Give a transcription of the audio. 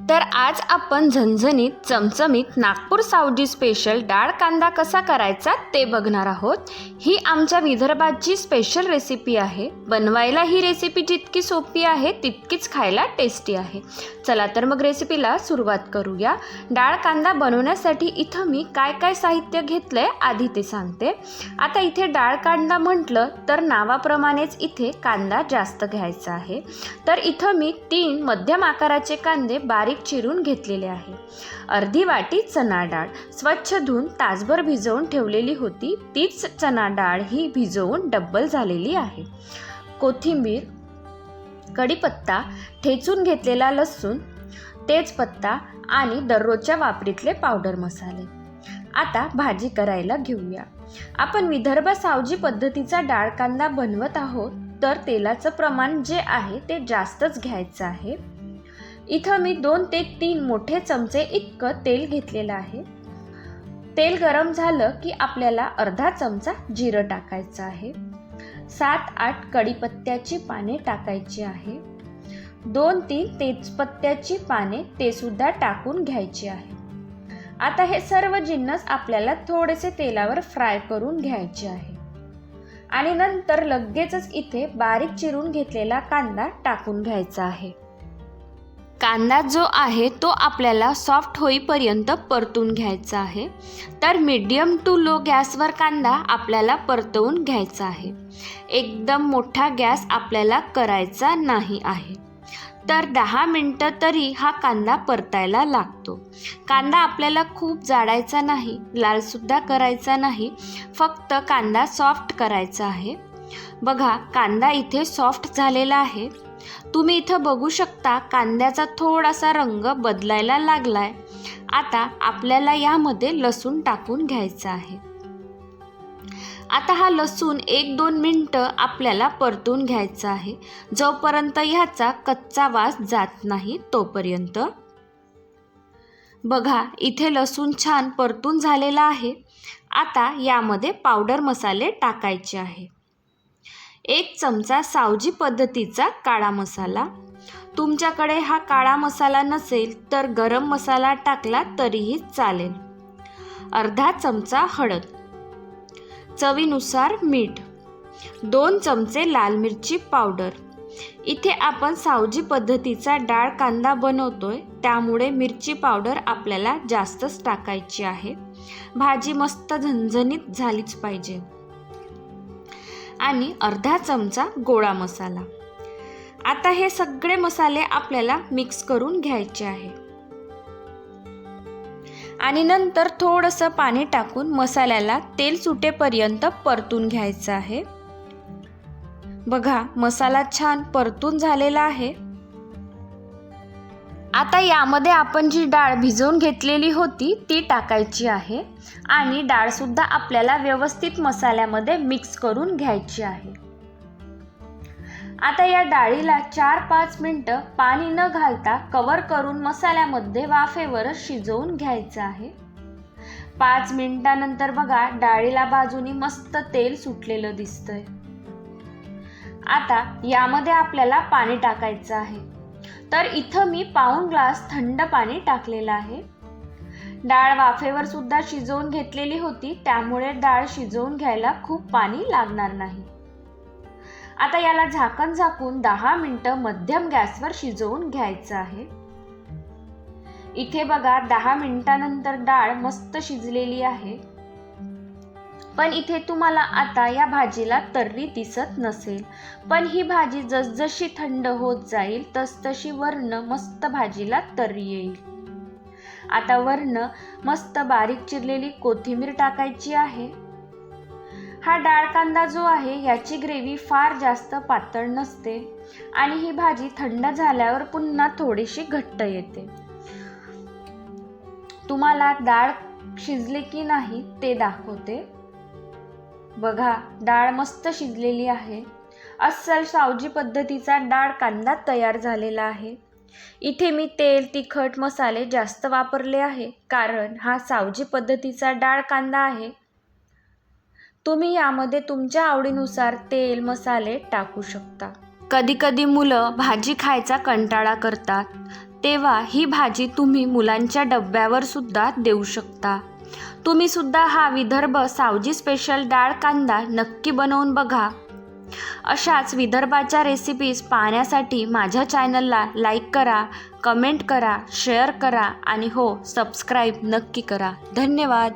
तर आज आपण झणझणीत चमचमीत नागपूर सावजी स्पेशल डाळ कांदा कसा करायचा ते बघणार आहोत। ही आमच्या विदर्भाची स्पेशल रेसिपी आहे। बनवायला ही रेसिपी जितकी सोपी आहे तितकीच खायला टेस्टी आहे। चला तर मग रेसिपीला सुरुवात करूया। डाळ कांदा बनवण्यासाठी इथं मी काय काय साहित्य घेतलंय आधी ते सांगते। आता इथे डाळ कांदा म्हटलं तर नावाप्रमाणेच इथे कांदा जास्त घ्यायचा आहे। तर इथं मी 3 मध्यम आकाराचे कांदे बारीक चिरून घेतलेले आहे। अर्धी वाटी चणा डाळ स्वच्छ धुवून तासभर भिजवून ठेवलेली होती, तीच चणा डाळ ही भिजवून डब्बल झालेली आहे। कोथिंबीर, कढीपत्ता, ठेचून घेतलेला लसूण, तेजपत्ता आणि दररोजच्या वापरीतले पावडर मसाले। आता भाजी करायला घेऊया। आपण विदर्भ सावजी पद्धतीचा डाळ कांदा बनवत आहोत, तर तेलाचं प्रमाण जे आहे ते जास्तच घ्यायचं आहे। इथं मी 2 ते 3 मोठे चमचे इतकं तेल घेतलेलं आहे। तेल गरम झालं की आपल्याला अर्धा चमचा जिरं टाकायचं आहे। 7-8 कढीपत्त्याची पाने टाकायची आहे। 2-3 तेजपत्त्याची पाने ते सुद्धा टाकून घ्यायची आहे। आता हे सर्व जिन्नस आपल्याला थोडेसे तेलावर फ्राय करून घ्यायचे आहे आणि नंतर लगेचच इथे बारीक चिरून घेतलेला कांदा टाकून घ्यायचा आहे। कांदा जो आहे तो आपल्याला सॉफ्ट होईपर्यंत परतून घ्यायचा आहे। तर मीडियम टू लो गॅसवर कांदा आपल्याला परतवून घ्यायचा आहे। एकदम मोठा गॅस आपल्याला करायचा नाही आहे। तर 10 मिनिटं तरी हा कांदा परतायला लागतो। कांदा आपल्याला खूप जाडायचा नाही, लालसुद्धा करायचा नाही, फक्त कांदा सॉफ्ट करायचा आहे। बघा कांदा इथे सॉफ्ट झालेला आहे। तुम्ही इथं बघू शकता कांद्याचा थोडासा रंग बदलायला लागलाय। आता आपल्याला यामध्ये लसूण टाकून घ्यायचा आहे। आता हा लसूण 1-2 मिनिटं आपल्याला परतून घ्यायचा आहे, जोपर्यंत ह्याचा कच्चा वास जात नाही तोपर्यंत। बघा इथे लसूण छान परतून झालेला आहे। आता यामध्ये पावडर मसाले टाकायचे आहे। 1 चमचा सावजी पद्धतीचा काळा मसाला, तुमच्याकडे हा काळा मसाला नसेल तर गरम मसाला टाकला तरीही चालेल। अर्धा चमचा हळद, चवीनुसार मीठ, 2 चमचे लाल मिरची पावडर। इथे आपण सावजी पद्धतीचा डाळ कांदा बनवतोय, त्यामुळे मिरची पावडर आपल्याला जास्तच टाकायची आहे। भाजी मस्त झणझणीत झालीच पाहिजे। आणि अर्धा चमचा गोळा मसाला। आता हे सगळे मसाले आपल्याला मिक्स करून घ्यायचे आहे आणि नंतर थोडंसं पाणी टाकून मसाल्याला तेल सुटेपर्यंत परतून घ्यायचं आहे। बघा मसाला छान परतून झालेला आहे। आता यामध्ये आपण जी डाळ भिजवून घेतलेली होती ती टाकायची आहे आणि डाळ सुद्धा आपल्याला व्यवस्थित मसाल्यामध्ये मिक्स करून घ्यायची आहे। आता या डाळीला 4-5 मिनिटं पाणी न घालता कव्हर करून मसाल्यामध्ये वाफेवर शिजवून घ्यायचं आहे। 5 मिनिटांनंतर बघा डाळीला बाजूनी मस्त तेल सुटलेलं दिसतंय। आता यामध्ये आपल्याला पाणी टाकायचं आहे। तर इथं मी पाऊण ग्लास थंड पाणी टाकलेलं आहे। डाळ वाफेवर सुद्धा शिजवून घेतलेली होती, त्यामुळे डाळ शिजवून घ्यायला खूप पाणी लागणार नाही। आता याला झाकण झाकून 10 मिनिटं मध्यम गॅसवर शिजवून घ्यायचं आहे। इथे बघा 10 मिनिटांनंतर डाळ मस्त शिजलेली आहे, पण इथे तुम्हाला आता या भाजीला तर्री दिसत नसेल, पण ही भाजी जसजशी थंड होत जाईल तसतशी वरनं मस्त भाजीला तर्री येईल। आता वरनं मस्त बारीक चिरलेली कोथिंबीर टाकायची आहे। हा डाळ कांदा जो आहे याची ग्रेव्ही फार जास्त पातळ नसते आणि ही भाजी थंड झाल्यावर पुन्हा थोडीशी घट्ट येते। तुम्हाला डाळ शिजली की नाही ते दाखवते। बघा डाळ मस्त शिजलेली आहे। अस्सल सावजी पद्धतीचा डाळ कांदा तयार झालेला आहे। इथे मी तेल, तिखट, मसाले जास्त वापरले आहे, कारण हा सावजी पद्धतीचा डाळ कांदा आहे। तुम्ही यामध्ये तुमच्या आवडीनुसार तेल, मसाले टाकू शकता। कधी कधी मुलं भाजी खायचा कंटाळा करतात, तेव्हा ही भाजी तुम्ही मुलांच्या डब्यावर सुद्धा देऊ शकता. तुम्ही सुद्धा हा विदर्भ सावजी स्पेशल डाळ कांदा नक्की बनवून बघा. अशाच विदर्भाच्या रेसिपीज पाहण्यासाठी माझ्या चॅनलला लाईक करा, कमेंट करा, शेअर करा आणि हो सबस्क्राईब नक्की करा. धन्यवाद.